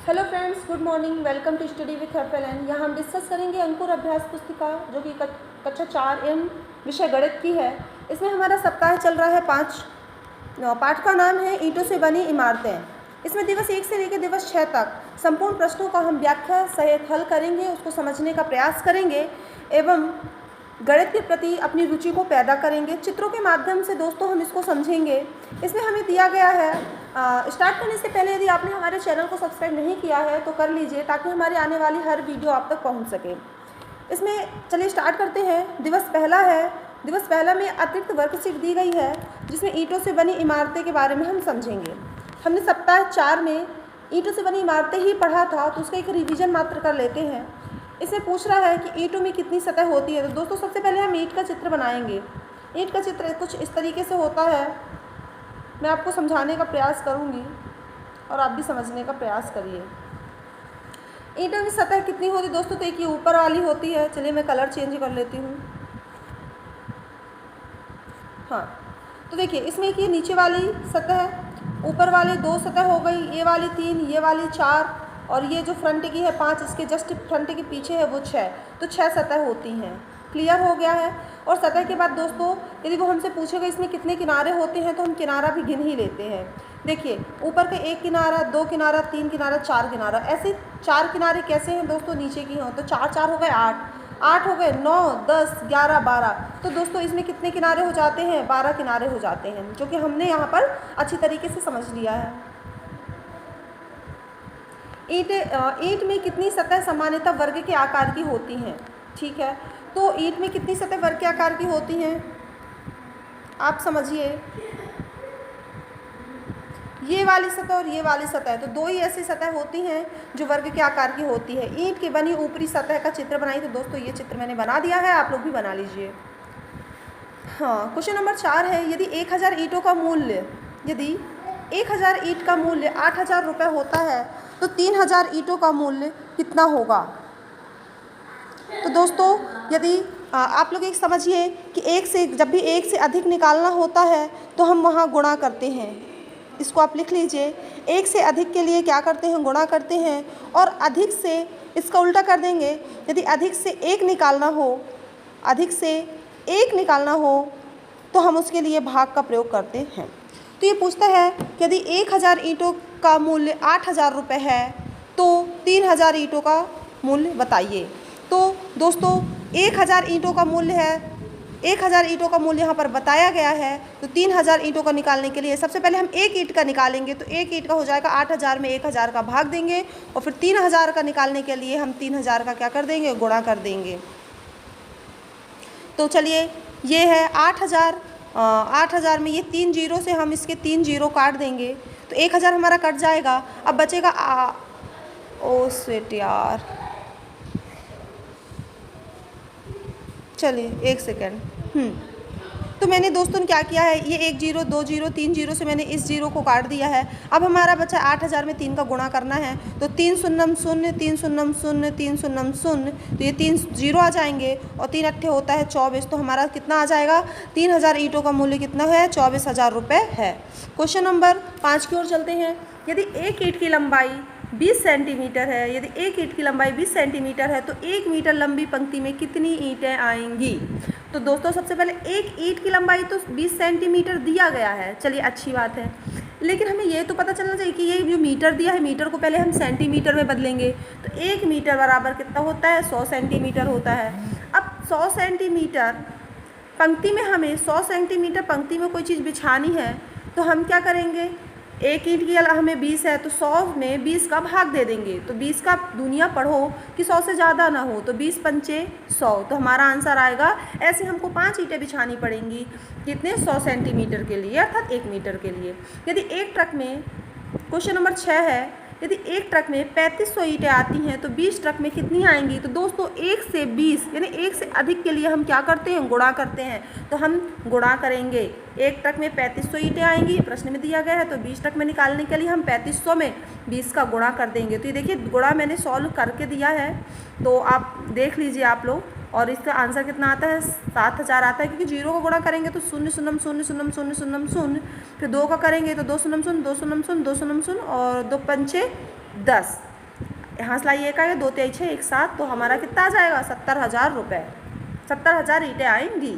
Hello friends, good morning. Welcome to study with FLN. यहाँ हम discuss करेंगे अंकुर अभ्यास पुस्तिका जो कि कक्षा 4 विषय गणित की है। इसमें हमारा सप्ताह चल रहा है 5। पाठ का नाम है ईंटों से बनी इमारतें। इसमें दिवस 1 से लेकर दिवस 6 तक संपूर्ण प्रश्नों का हम व्याख्या सहित हल करेंगे, उसको समझने का प्रयास करेंगे एवं गणित के प्रति अपनी रुचि को पैदा करेंगे। चित्रों के माध्यम से दोस्तों हम इसको समझेंगे। इसमें हमें दिया गया है, स्टार्ट करने से पहले यदि आपने हमारे चैनल को सब्सक्राइब नहीं किया है तो कर लीजिए ताकि हमारी आने वाली हर वीडियो आप तक पहुंच सके। इसमें चलिए स्टार्ट करते हैं। दिवस पहला है। दिवस पहला में अतिरिक्त वर्कशीट दी गई है जिसमें ईंटों से बनी इमारतें के बारे में हम समझेंगे। हमने सप्ताह 4 में ईंटों से बनी इमारतें ही पढ़ा था, तो उसका एक रिवीजन मात्र कर लेते हैं। इसमें पूछ रहा है कि ईंटों में कितनी सतह होती है। तो दोस्तों सबसे पहले हम ईंट का चित्र बनाएंगे। ईंट का चित्र कुछ इस तरीके से होता है। मैं आपको समझाने का प्रयास करूंगी और आप भी समझने का प्रयास करिए। ईंटों की सतह कितनी होती है दोस्तों? तो एक ये ऊपर वाली होती है। चलिए मैं कलर चेंज कर लेती हूँ। हाँ, तो देखिए इसमें एक ये नीचे वाली सतह, ऊपर वाली 2 सतह हो गई, ये वाली 3, ये वाली 4 और ये जो फ्रंट की है 5, इसके जस्ट फ्रंट के पीछे है वो 6। तो 6 सतह होती हैं। क्लियर हो गया है। और सतह के बाद दोस्तों यदि वो हमसे पूछेगा इसमें कितने किनारे होते हैं तो हम किनारा भी गिन ही लेते हैं। देखिए ऊपर का 1 किनारा, 2 किनारा, 3 किनारा, 4 किनारा। ऐसे 4 किनारे कैसे हैं दोस्तों? नीचे की हों तो 4 4 हो गए 8, 8 हो गए 9, 10, 11, 12। तो दोस्तों इसमें कितने किनारे हो जाते हैं? 12 किनारे हो जाते हैं, जो कि हमने यहाँ पर अच्छी तरीके से समझ लिया है। ईंट में कितनी सतह सामान्यतः वर्ग के आकार की होती हैं? ठीक है, तो ईंट में कितनी सतह वर्ग के आकार की होती हैं? आप समझिए, ये वाली सतह और ये वाली सतह, तो 2 ही ऐसी सतह होती हैं जो वर्ग के आकार की होती है। ईंट की बनी ऊपरी सतह का चित्र बनाइए। तो दोस्तों ये चित्र मैंने बना दिया है, आप लोग भी बना लीजिए। हाँ, क्वेश्चन नंबर 4 है, यदि 1000 ईंटों का मूल्य, यदि 1000 ईंट का मूल्य 8000 रुपये होता है तो 3000 ईंटों का मूल्य कितना होगा? तो दोस्तों यदि आप लोग एक समझिए कि जब भी 1 से अधिक निकालना होता है तो हम वहाँ गुणा करते हैं। इसको आप लिख लीजिए। 1 से अधिक के लिए क्या करते हैं? गुणा करते हैं। और अधिक से इसका उल्टा कर देंगे। यदि अधिक से 1 निकालना हो, अधिक से 1 निकालना हो तो हम उसके लिए भाग का प्रयोग करते हैं। तो ये पूछता है कि यदि 1000 ईंटों का मूल्य 8000 रुपये है तो 3000 ईंटों का मूल्य बताइए। तो दोस्तों 1000 ईंटों का मूल्य है, 1000 ईंटों का मूल्य यहाँ पर बताया गया है। तो 3000 ईंटों का निकालने के लिए सबसे पहले हम 1 ईंट का निकालेंगे। तो 1 ईंट का हो जाएगा 8000 में 1000 का भाग देंगे और फिर 3000 का निकालने के लिए हम 3000 का क्या कर देंगे? गुणा कर देंगे। तो चलिए ये है 8000। 8000 में ये 3 जीरो से हम इसके 3 जीरो काट देंगे तो 1000 हमारा कट जाएगा। अब बचेगा ओ स्वीट यार, चलिए 1 सेकेंड। तो मैंने दोस्तों क्या किया है, ये 1 जीरो, 2 जीरो, 3 जीरो से मैंने इस जीरो को काट दिया है। अब हमारा बचा 8000 में 3 का गुणा करना है। तो 3 शून्यम शून्य, 3 शून्यम शून्य, 3 शून्यम शून्य, तो ये 3 जीरो आ जाएंगे और 3 अट्ठे होता है 24। तो हमारा कितना आ जाएगा? 3000 ईंटों का मूल्य कितना है? 24,000 रुपये है। क्वेश्चन नंबर 5 की ओर चलते हैं। यदि एक ईंट की लंबाई 20 सेंटीमीटर है, यदि एक ईंट की लंबाई 20 सेंटीमीटर है तो 1 मीटर लंबी पंक्ति में कितनी ईंटें आएंगी? तो दोस्तों सबसे पहले एक ईंट की लंबाई तो 20 सेंटीमीटर दिया गया है, चलिए अच्छी बात है। लेकिन हमें ये तो पता चलना चाहिए कि ये जो मीटर दिया है, मीटर को पहले हम सेंटीमीटर में बदलेंगे। तो 1 मीटर बराबर कितना होता है? 100 सेंटीमीटर होता है। अब 100 सेंटीमीटर पंक्ति में, हमें 100 सेंटीमीटर पंक्ति में कोई चीज़ बिछानी है तो हम क्या करेंगे? एक ईंट की हमें 20 है तो 100 में 20 का भाग दे देंगे। तो 20 का दुनिया पढ़ो कि 100 से ज़्यादा ना हो, तो 20 पंचे 100, तो हमारा आंसर आएगा। ऐसे हमको 5 ईंटें बिछानी पड़ेंगी। कितने? 100 सेंटीमीटर के लिए, अर्थात 1 मीटर के लिए। यदि एक ट्रक में, क्वेश्चन नंबर 6 है, यदि एक ट्रक में 3500 ईंटें आती हैं तो 20 ट्रक में कितनी आएंगी? तो दोस्तों 1 से 20 यानी 1 से अधिक के लिए हम क्या करते हैं? गुणा करते हैं। तो हम गुणा करेंगे। एक ट्रक में 3500 ईंटें आएंगी, प्रश्न में दिया गया है। तो 20 ट्रक में निकालने के लिए हम 3500 में 20 का गुणा कर देंगे। तो ये देखिए गुणा मैंने सॉल्व करके दिया है, तो आप देख लीजिए आप लोग। और इसका आंसर कितना आता है? 7000 आता है, क्योंकि जीरो को गुणा करेंगे तो 0 शून्यम 0 शून्यम 0 शून्यम 0, फिर 2 का करेंगे तो 2 शून्यम 0 2 शून्यम 0 2 शून्यम 0 और 2 पंचे 10। यहाँ सिलाई एक आएगा, 2 तिहाई 6 1 7, तो हमारा कितना आ जाएगा 70,000 रुपये। 70,000 ईंटें आएंगी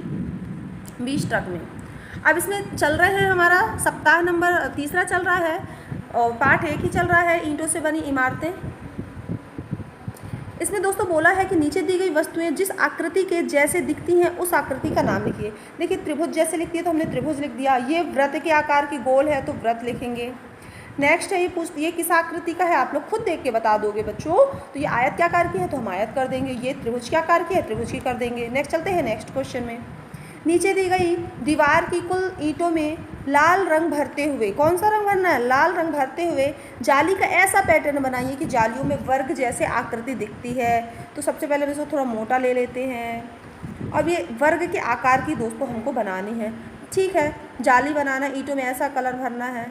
20 ट्रक में। अब इसमें चल रहे हैं, हमारा सप्ताह नंबर 3 चल रहा है और पार्ट 1 ही चल रहा है, ईंटों से बनी इमारतें। इसमें दोस्तों बोला है कि नीचे दी गई वस्तुएं जिस आकृति के जैसे दिखती हैं उस आकृति का नाम लिखिए। देखिए त्रिभुज जैसे लिखती है तो हमने त्रिभुज लिख दिया, ये वृत्त के आकार की गोल है तो वृत्त लिखेंगे। नेक्स्ट है ये किस आकृति का है, आप लोग खुद देख के बता दोगे बच्चों। तो ये आयत के आकार की है तो हम आयत कर देंगे, ये त्रिभुज के आकार की है त्रिभुज की कर देंगे। नेक्स्ट चलते हैं नेक्स्ट क्वेश्चन में। नीचे दी गई दीवार की कुल ईंटों में लाल रंग भरते हुए, कौन सा रंग भरना है, लाल रंग भरते हुए जाली का ऐसा पैटर्न बनाइए कि जालियों में वर्ग जैसे आकृति दिखती है। तो सबसे पहले हम इसको थोड़ा मोटा ले लेते हैं। अब ये वर्ग के आकार की दोस्तों हमको बनानी है, ठीक है। जाली बनाना, ईंटों में ऐसा कलर भरना है,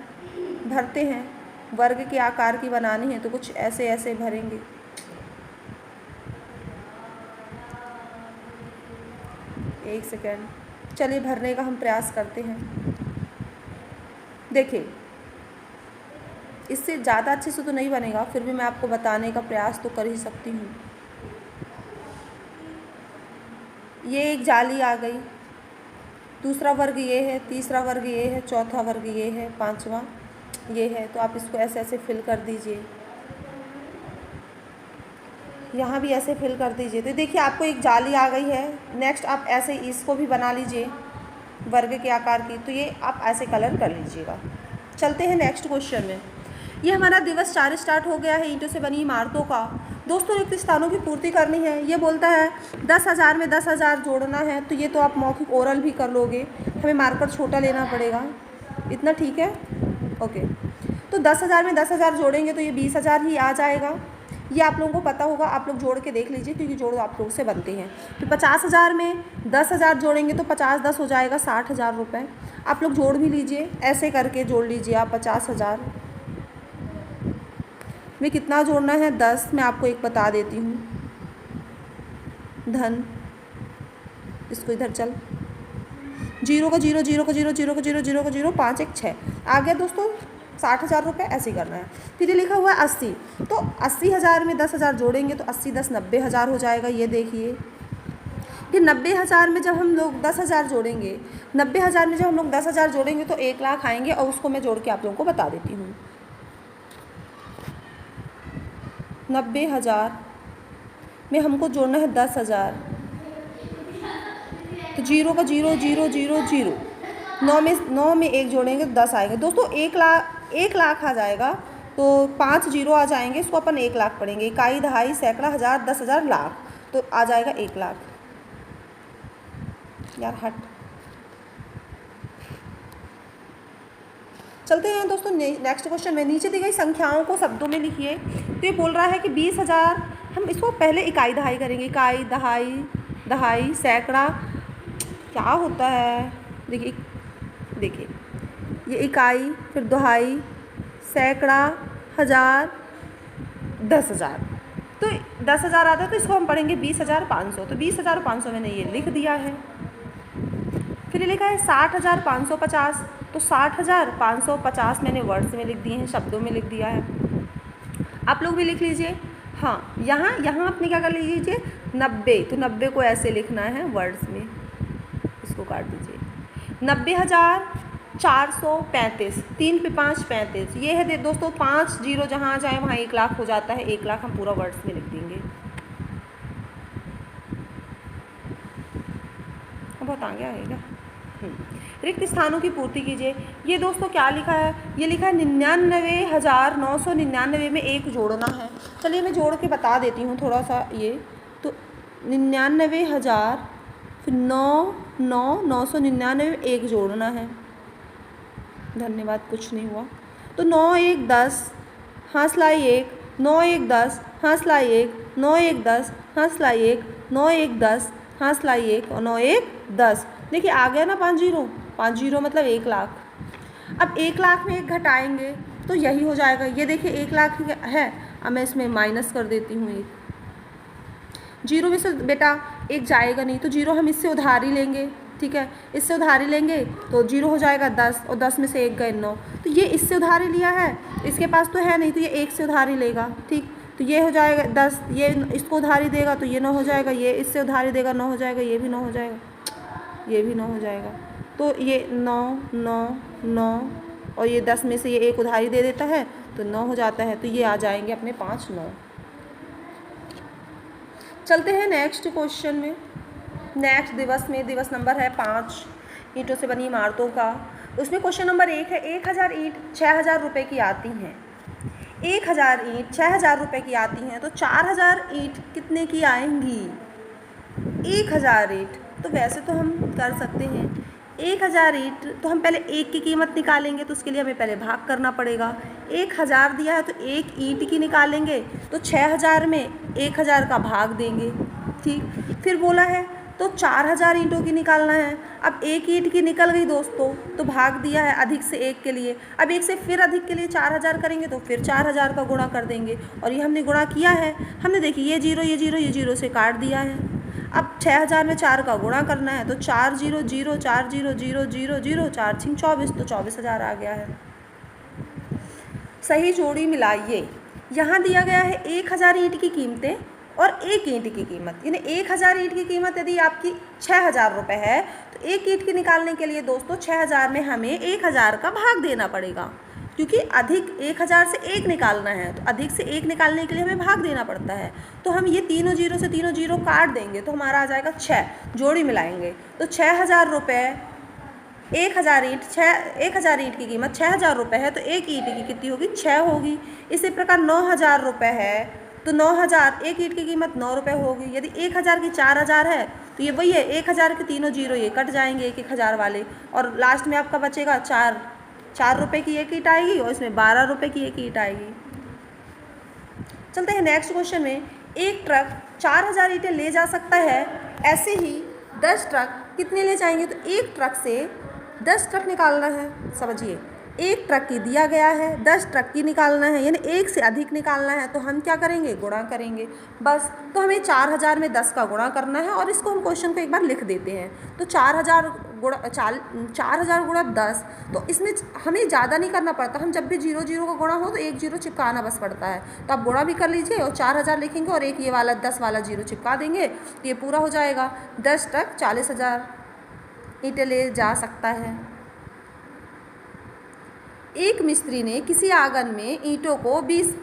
भरते हैं। वर्ग के आकार की बनानी है तो कुछ ऐसे ऐसे भरेंगे। एक सेकेंड, चलिए भरने का हम प्रयास करते हैं। देखिए इससे ज़्यादा अच्छे से तो नहीं बनेगा, फिर भी मैं आपको बताने का प्रयास तो कर ही सकती हूँ। ये एक जाली आ गई, दूसरा वर्ग ये है, तीसरा वर्ग ये है, चौथा वर्ग ये है, पांचवा ये है। तो आप इसको ऐसे ऐसे फिल कर दीजिए, यहाँ भी ऐसे फिल कर दीजिए। तो देखिए आपको एक जाली आ गई है। नेक्स्ट आप ऐसे इसको भी बना लीजिए वर्ग के आकार की, तो ये आप ऐसे कलर कर लीजिएगा। चलते हैं नेक्स्ट क्वेश्चन में। ये हमारा दिवस 4 स्टार्ट हो गया है ईंटों से बनी इमारतों का। दोस्तों रिक्त स्थानों की पूर्ति करनी है। ये बोलता है 10,000 में 10,000 जोड़ना है, तो ये तो आप मौखिक ओरल भी कर लोगे, हमें मार्कर छोटा लेना पड़ेगा, इतना ठीक है, ओके। तो 10,000 में 10,000 जोड़ेंगे तो ये 20,000 ही आ जाएगा। ये आप लोगों को पता होगा, आप लोग जोड़ के देख लीजिए क्योंकि जोड़ आप लोग से बनते हैं। तो 50,000 में 10,000 जोड़ेंगे तो 50 10 हो जाएगा 60,000 रुपये। आप लोग जोड़ भी लीजिए, ऐसे करके जोड़ लीजिए आप। 50,000 में कितना जोड़ना है 10, मैं आपको एक बता देती हूँ, धन, इसको इधर चल, 0 का 0 0 का 0 0 का 0 0 का 0 5 1 6 आ गया दोस्तों 60,000 रुपये। ऐसे ही करना है। फिर ये लिखा हुआ है 80, तो 80,000 में 10,000 जोड़ेंगे तो 80 10 90,000 हो जाएगा। ये देखिए फिर 90,000 में जब हम लोग 10,000 जोड़ेंगे, 90,000 में जब हम लोग 10,000 जोड़ेंगे तो 1 लाख आएंगे, और उसको मैं जोड़ के आप लोगों को बता देती हूँ। 90,000 में हमको जोड़ना है 10,000, तो 0 का 0 0 0 0, 9 में 1 जोड़ेंगे तो 10 आएंगे दोस्तों। 1 लाख आ जाएगा, तो 5 0 आ जाएंगे, इसको अपन 1 लाख पढ़ेंगे। इकाई, दहाई, सैकड़ा, हज़ार, 10,000, लाख, तो आ जाएगा 1 लाख। यार हट, चलते हैं दोस्तों नेक्स्ट क्वेश्चन में। नीचे दी गई संख्याओं को शब्दों में लिखिए। तो ये बोल रहा है कि 20,000, हम इसको पहले इकाई दहाई करेंगे। इकाई, दहाई, दहाई, सैकड़ा क्या होता है, देखिए ये इकाई, फिर दहाई, सैकड़ा, हज़ार, 10,000, तो 10,000 आता है, तो इसको हम पढ़ेंगे 20,500। तो 20,500 मैंने ये लिख दिया है। फिर ये लिखा है 60,550, तो 60,550 मैंने वर्ड्स में लिख दिए हैं, शब्दों में लिख दिया है। आप लोग भी लिख लीजिए। हाँ, यहाँ अपने क्या कर लीजिए 90, तो 90 को ऐसे लिखना है वर्ड्स में, इसको काट दीजिए। 90,435, 3 पे 5 35, ये है दोस्तों 5 0 जहाँ आ जाए वहाँ 1 लाख हो जाता है। 1 लाख हम पूरा वर्ड्स में लिख देंगे। बहुत आगे आएगा। रिक्त स्थानों की पूर्ति कीजिए। ये दोस्तों क्या लिखा है, ये लिखा है 99,999 में 1 जोड़ना है। चलिए मैं जोड़ के बता देती हूँ थोड़ा सा। ये तो 99,000 फिर 9,999 में 1 जोड़ना है। धन्यवाद, कुछ नहीं हुआ। तो 9 1 10, हाँ सिलाई 1, 9 1 10, हाँ सिलाई 1, 9 1 10, हाँ सिलाई 1, 9 1 10, हाँ सिलाई 1, और 9 1 10। देखिए आ गया ना 5 0, 5 0 मतलब 1 लाख। अब 1 लाख में 1 घटाएंगे तो यही हो जाएगा। ये देखिए 1 लाख है, अब मैं इसमें माइनस कर देती हूँ 1। 0 में से बेटा 1 जाएगा नहीं, तो 0 हम इससे उधारी लेंगे, ठीक है। इससे उधारी लेंगे तो 0 हो जाएगा 10, और 10 में से 1 गए 9, तो ये इससे उधारी लिया है, इसके पास तो है नहीं, तो ये 1 से उधारी लेगा, ठीक। तो ये हो जाएगा 10, ये इसको उधारी देगा तो ये 9 हो जाएगा, ये इससे उधारी देगा 9 हो जाएगा, ये भी 9 हो जाएगा, ये भी 9 हो जाएगा। तो ये 9 9 9 और ये 10 में से ये एक उधारी दे देता है तो 9 हो जाता है। तो ये आ जाएंगे अपने 5 9। चलते हैं नेक्स्ट क्वेश्चन में। नेक्स्ट दिवस में दिवस नंबर है 5, ईंटों से बनी इमारतों का। उसमें क्वेश्चन नंबर 1 है 1000 ईंट 6000 रुपये की आती हैं। 1000 ईंट 6000 रुपये की आती हैं तो 4000 ईंट कितने की आएंगी? 1000 ईंट तो वैसे तो हम कर सकते हैं 1000 ईंट, तो हम पहले एक की कीमत निकालेंगे तो उसके लिए हमें पहले भाग करना पड़ेगा। 1000 दिया है तो एक ईंट की निकालेंगे तो 6000 में 1000 का भाग देंगे। ठीक, फिर बोला है तो 4000 ईंटों की निकालना है। अब एक ईंट की निकल गई दोस्तों तो भाग दिया है अधिक से एक के लिए। अब एक से फिर अधिक के लिए 4000 करेंगे तो फिर 4000 का गुणा कर देंगे और ये हमने गुणा किया है। हमने देखिए ये जीरो ये जीरो ये जीरो से काट दिया है। अब 6000 में 4 का गुणा करना है तो 4 0 0 4 0 0 0 0 4 6 24 तो 24000 आ गया है। सही जोड़ी मिलाइए। यहाँ दिया गया है 1000 ईंट की कीमतें और एक ईंट की कीमत, यानी 1000 ईंट की कीमत यदि आपकी 6000 रुपये है तो एक ईंट की निकालने के लिए दोस्तों 6000 में हमें 1000 का भाग देना पड़ेगा, क्योंकि अधिक 1000 से एक निकालना है तो अधिक से एक निकालने के लिए हमें भाग देना पड़ता है। तो हम ये तीनों जीरो से तीनों जीरो काट देंगे तो हमारा आ जाएगा 6। जोड़ी मिलाएंगे तो 6000 रुपये 1000 ईंट 1000 ईंट की कीमत 6000 रुपये है तो एक ईंट की कितनी होगी? 6 होगी। इसी प्रकार 9000 रुपये है तो 9000 एक ईंट की कीमत 9 रुपये होगी। यदि 1000 की 4000 है तो ये वही है 1000 के तीनों जीरो ये कट जाएंगे एक 1000 वाले और लास्ट में आपका बचेगा 4 रुपये की एक ईंट आएगी और इसमें 12 रुपये की एक ईंट आएगी। चलते हैं नेक्स्ट क्वेश्चन में। एक ट्रक 4000 ईंटें ले जा सकता है, ऐसे ही 10 ट्रक कितने ले जाएंगे? तो एक ट्रक से 10 ट्रक निकालना है। समझिए, एक ट्रक की दिया गया है, 10 ट्रक की निकालना है, यानी एक से अधिक निकालना है तो हम क्या करेंगे? गुणा करेंगे बस। तो हमें 4000 में 10 का गुणा करना है और इसको हम क्वेश्चन को एक बार लिख देते हैं। तो 4000 गुणा 10, तो इसमें हमें ज़्यादा नहीं करना पड़ता। हम जब भी 0 0 का गुणा हो तो एक जीरो चिपकाना बस पड़ता है। तो आप गुणा भी कर लीजिए और 4000 लिखेंगे और एक ये वाला 10 वाला जीरो चिपका देंगे तो ये पूरा हो जाएगा। 10 ट्रक 40000 ईंटें ले जा सकता है। एक मिस्त्री ने किसी आंगन में ईंटों को 20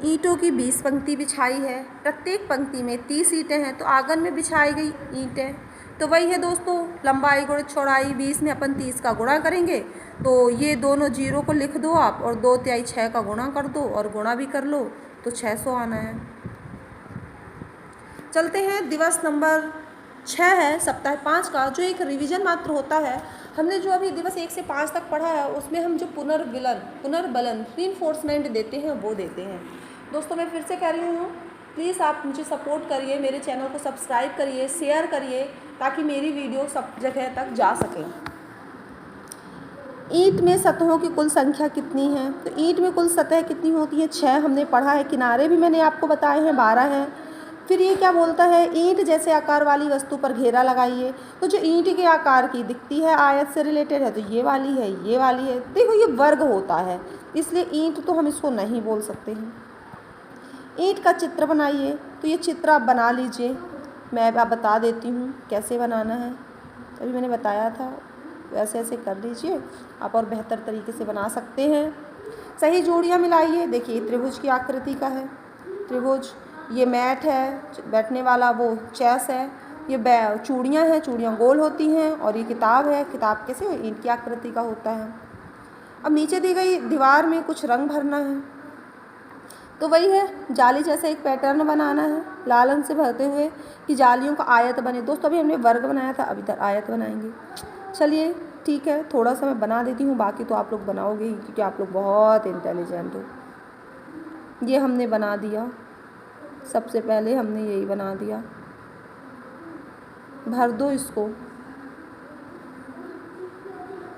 ईंटों की 20 पंक्ति बिछाई है। प्रत्येक पंक्ति में 30 ईंटें हैं तो आंगन में बिछाई गई ईंटें तो वही है दोस्तों लंबाई गुणे चौड़ाई। 20 में अपन 30 का गुणा करेंगे तो ये दोनों जीरो को लिख दो आप और 2 तिहाई 6 का गुणा कर दो और गुणा भी कर लो तो 600 आना है। चलते हैं दिवस नंबर 6 है सप्ताह 5 का, जो एक रिवीजन मात्र होता है। हमने जो अभी दिवस 1 से 5 तक पढ़ा है उसमें हम जो पुनर्बलन रीइंफोर्समेंट देते हैं वो देते हैं। दोस्तों मैं फिर से कह रही हूँ, प्लीज़ आप मुझे सपोर्ट करिए, मेरे चैनल को सब्सक्राइब करिए, शेयर करिए ताकि मेरी वीडियो सब जगह तक जा सके। ईंट में सतहों की कुल संख्या कितनी है? तो ईंट में कुल सतह कितनी होती है? 6 हमने पढ़ा है। किनारे भी मैंने आपको बताए हैं 12 हैं। फिर ये क्या बोलता है? ईंट जैसे आकार वाली वस्तु पर घेरा लगाइए। तो जो ईंट के आकार की दिखती है आयत से रिलेटेड है तो ये वाली है, ये वाली है। देखो ये वर्ग होता है इसलिए ईंट तो हम इसको नहीं बोल सकते हैं। ईंट का चित्र बनाइए। तो ये चित्र आप बना लीजिए, मैं आप बता देती हूँ कैसे बनाना है। अभी मैंने बताया था वैसे ऐसे कर लीजिए आप और बेहतर तरीके से बना सकते हैं। सही जोड़ियाँ मिलाइए। देखिए त्रिभुज की आकृति का है त्रिभुज, ये मैट है बैठने वाला, वो चेस है, ये चूड़ियाँ हैं, चूड़ियाँ गोल होती हैं और ये किताब है, किताब कैसे ईंट की आकृति का होता है। अब नीचे दी गई दीवार में कुछ रंग भरना है तो वही है जाली जैसे एक पैटर्न बनाना है लाल रंग से भरते हुए कि जालियों का आयत बने। दोस्तों अभी हमने वर्ग बनाया था, अभी तक आयत बनाएंगे। चलिए ठीक है, थोड़ा सा मैं बना देती हूँ, बाकी तो आप लोग बनाओगे ही क्योंकि आप लोग बहुत इंटेलिजेंट हो। ये हमने बना दिया, सबसे पहले हमने यही बना दिया। भर दो इसको,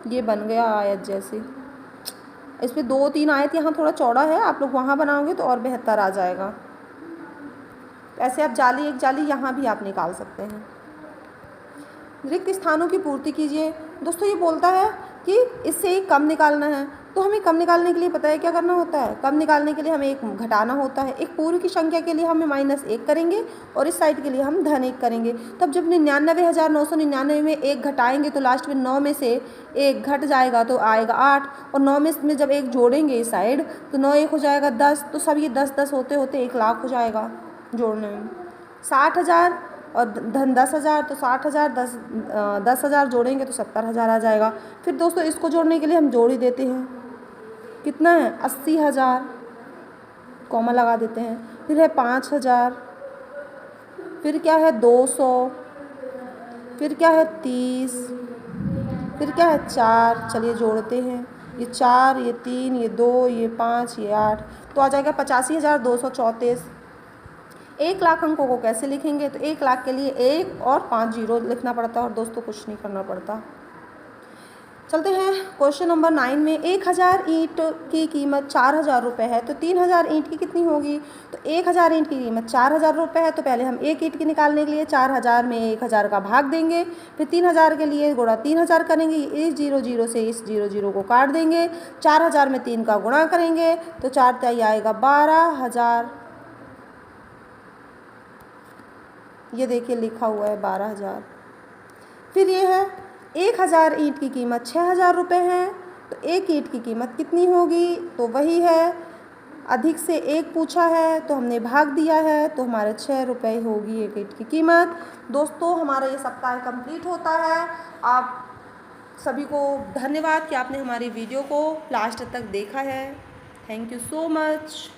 ये बन गया आयत जैसे। इसमें 2-3 आयत यहाँ थोड़ा चौड़ा है, आप लोग वहाँ बनाओगे तो और बेहतर आ जाएगा। ऐसे आप जाली एक जाली यहाँ भी आप निकाल सकते हैं। रिक्त स्थानों की पूर्ति कीजिए। दोस्तों ये बोलता है कि इससे ही कम निकालना है तो हमें कम निकालने के लिए पता है क्या करना होता है, कम निकालने के लिए हमें एक घटाना होता है। एक पूरी की संख्या के लिए हमें -1 करेंगे और इस साइड के लिए हम -1 करेंगे। तब जब 99,999 में 1 घटाएंगे तो लास्ट में 9 में से 1 घट जाएगा तो आएगा 8, और 9 में जब 1 जोड़ेंगे इस साइड तो 9 1 हो जाएगा 10, तो सब ये 10 होते होते 1 लाख हो जाएगा जोड़ने में। 60,000 और धन 10,000, तो 60,000 10,000 जोड़ेंगे तो 70,000 आ जाएगा। फिर दोस्तों इसको जोड़ने के लिए हम जोड़ ही देते हैं, कितना है 80,000, कॉमा लगा देते हैं। फिर है 5,000, फिर क्या है 200, फिर क्या है 30, फिर क्या है 4, चलिए जोड़ते हैं, ये 4, ये 3, ये 2, ये 5, ये 8, तो आ जाएगा 85,234। 1 लाख अंकों को कैसे लिखेंगे, तो 1 लाख के लिए 1 और 5 जीरो लिखना पड़ता है और दोस्तों कुछ नहीं करना पड़ता। चलते हैं क्वेश्चन नंबर 9 में। 1000 ईंट की कीमत 4,000 रुपये है, तो 3,000 ईंट की कितनी होगी, तो 1000 ईंट की कीमत 4,000 रुपये है, तो पहले हम एक ईंट की निकालने के लिए 4,000 में 1,000 का भाग देंगे, फिर 3,000 के लिए गुणा 3,000 करेंगे, इस 00 से इस 00 को काट देंगे, 4,000 में 3 का गुणा करेंगे तो 4 तिहाई आएगा 12,000, ये देखिए लिखा हुआ है 12,000। फिर ये है 1000 ईंट की कीमत 6,000 रुपये है, तो एक ईंट की कीमत कितनी होगी, तो वही है, अधिक से 1 पूछा है तो हमने भाग दिया है, तो हमारे 6 रुपये होगी एक ईंट की कीमत। दोस्तों हमारा ये सप्ताह कंप्लीट होता है। आप सभी को धन्यवाद कि आपने हमारी वीडियो को लास्ट तक देखा है। Thank you so much.